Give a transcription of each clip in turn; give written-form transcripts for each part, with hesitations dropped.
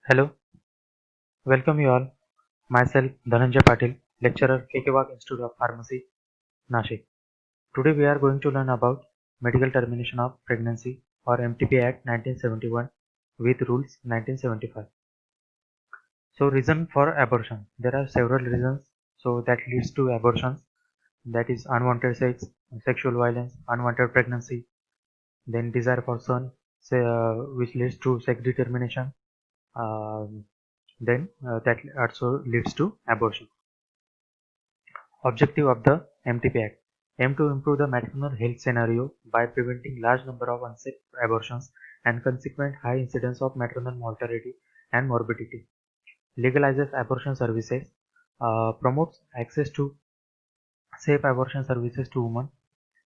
Hello, welcome you all. Myself Dhananjay Patil, lecturer Kekewak Institute of Pharmacy, Nashik. Today we are going to learn about Medical Termination of Pregnancy or MTP Act 1971 with Rules 1975. So reason for abortion. There are several reasons that leads to abortions, that is unwanted sex, sexual violence, unwanted pregnancy, then desire for son, which leads to sex determination, um, then that also leads to abortion. Objective of the MTP Act: aim to improve the maternal health scenario by preventing large number of unsafe abortions and consequent high incidence of maternal mortality and morbidity. Legalizes abortion services, promotes access to safe abortion services to women,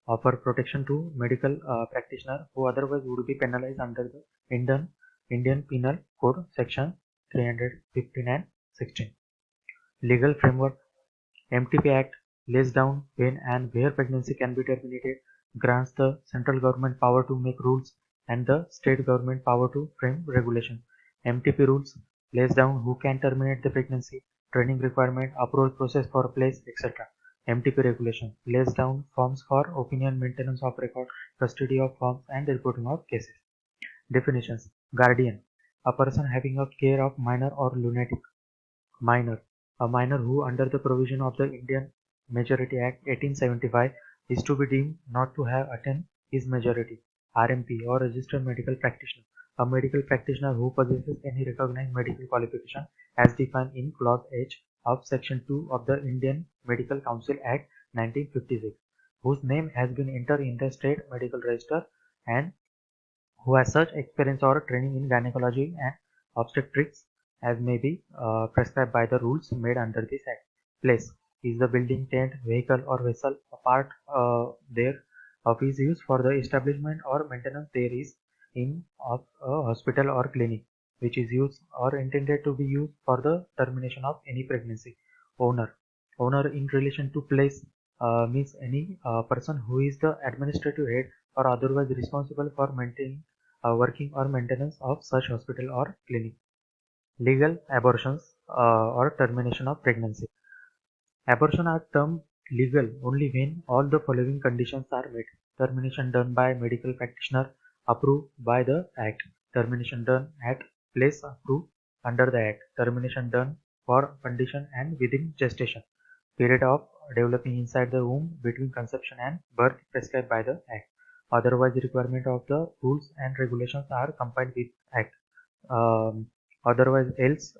offer protection to medical practitioners who otherwise would be penalized under the Indian Penal Code Section 315 and 16. Legal framework: MTP Act lays down when and where pregnancy can be terminated, grants the central government power to make rules and the state government power to frame regulation. MTP rules lays down who can terminate the pregnancy, training requirement, approval process for place, etc. MTP regulation lays down forms for opinion, maintenance of record, custody of forms, and reporting of cases. Definitions: guardian: a person having a care of minor or lunatic. Minor: a minor who under the provision of the Indian Majority Act 1875 is to be deemed not to have attained his majority. RMP or registered medical practitioner: a medical practitioner who possesses any recognized medical qualification as defined in Clause H of Section 2 of the Indian Medical Council Act 1956, whose name has been entered in the state medical register and who has such experience or training in gynecology and obstetrics as may be prescribed by the rules made under this Act. Place: is the building, tent, vehicle or vessel a part thereof is used for the establishment or maintenance there is in of a hospital or clinic, which is used or intended to be used for the termination of any pregnancy. Owner: owner in relation to place means any person who is the administrative head or otherwise responsible for maintaining working or maintenance of such hospital or clinic. Legal abortions or termination of pregnancy. Abortion are termed legal only when all the following conditions are met: termination done by medical practitioner approved by the Act, termination done at place approved under the Act, termination done for condition and within gestation, period of developing inside the womb between conception and birth prescribed by the Act. Otherwise, the requirement of the rules and regulations are complied with Act. Um, otherwise, else,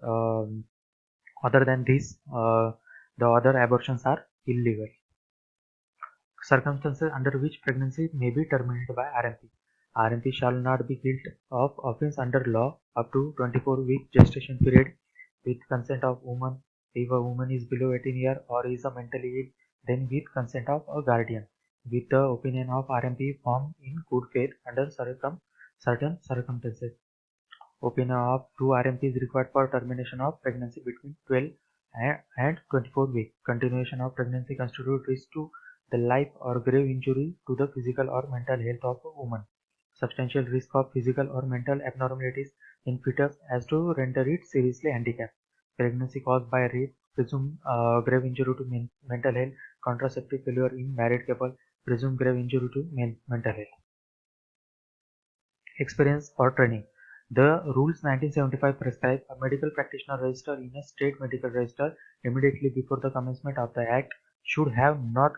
other than this, the other abortions are illegal. Circumstances under which pregnancy may be terminated by RMP. RMP shall not be guilty of offence under law up to 24-week gestation period with consent of woman. If a woman is below 18 years or is a mentally ill, then with consent of a guardian, with the opinion of RMP formed in good faith under certain circumstances. Opinion of two RMP is required for termination of pregnancy between 12 and 24 weeks. Continuation of pregnancy constitutes risk to the life or grave injury to the physical or mental health of a woman. Substantial risk of physical or mental abnormalities in fetus as to render it seriously handicapped. Pregnancy caused by rape, presumed grave injury to mental health. Contraceptive failure in married couple, presumed grave injury to mental health. Experience or training. The Rules 1975 prescribe a medical practitioner registered in a state medical register immediately before the commencement of the Act should have not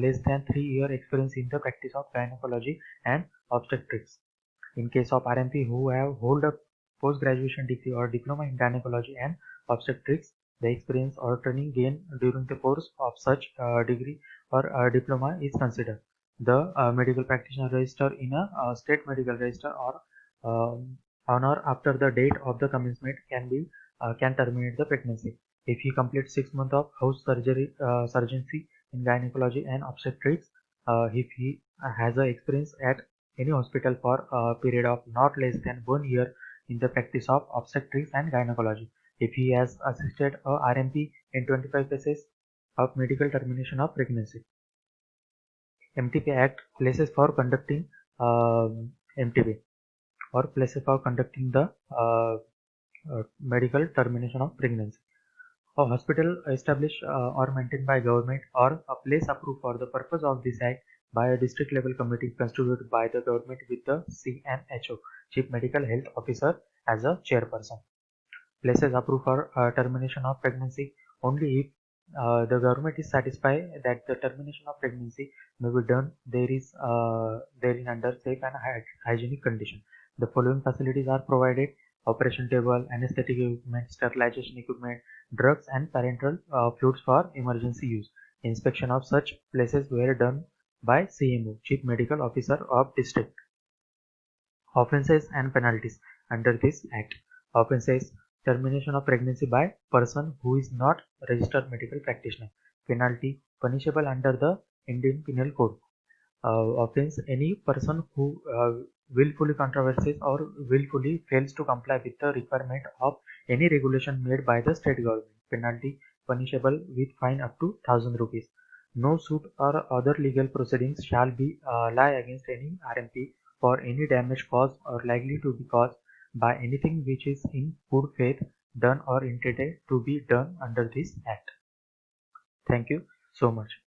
less than 3 year experience in the practice of gynecology and obstetrics. In case of RMP who hold a post-graduation degree or diploma in gynecology and obstetrics, the experience or training gained during the course of such degree or diploma is considered. The medical practitioner registered in a state medical register or on or after the date of the commencement can terminate the pregnancy. If he completes 6 months of house surgery in gynecology and obstetrics, if he has a experience at any hospital for a period of not less than 1 year in the practice of obstetrics and gynecology. If he has assisted a RMP in 25 cases of medical termination of pregnancy. MTP Act places for conducting MTP or places for conducting the medical termination of pregnancy. A hospital established or maintained by government or a place approved for the purpose of this act by a district level committee constituted by the government with the CMHO, Chief Medical Health Officer, as a chairperson. Places approved for termination of pregnancy only if the government is satisfied that the termination of pregnancy may be done therein under safe and hygienic condition. The following facilities are provided: operation table, anesthetic equipment, sterilization equipment, drugs and parenteral fluids for emergency use. Inspection of such places were done by CMO, Chief Medical Officer of District. Offences and penalties under this Act. Offences: termination of pregnancy by person who is not registered medical practitioner. Penalty: punishable under the Indian Penal Code. Offense: any person who willfully controversies or willfully fails to comply with the requirement of any regulation made by the state government. Penalty: punishable with fine up to 1000 rupees. No suit or other legal proceedings shall be lie against any RMP for any damage caused or likely to be caused by anything which is in good faith done or intended to be done under this Act. Thank you so much.